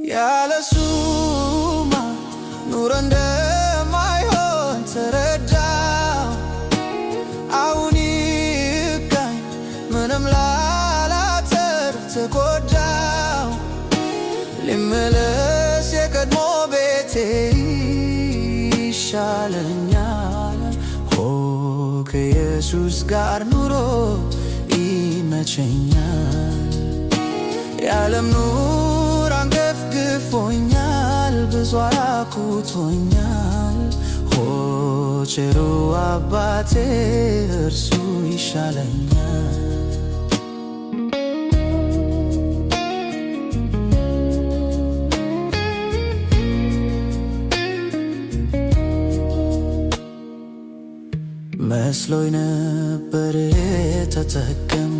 ያለሱማ ኑሮ እንደማይሆን ተረዳው። አሁን ይብቃኝ ምንም ላላተርፍ ተጎዳው። ልመለስ የቀድሞ ቤቴ ይሻለኛል። ሆ ከኢየሱስ ጋር ኑሮ ይመቸኛል። የዓለም ኑር አንገፍግፎኛል፣ ብዙ አራቁቶኛል። ሆ ቸሩ አባቴ እርሱ ይሻለኛል። መስሎኝ ነበር የተጠቀም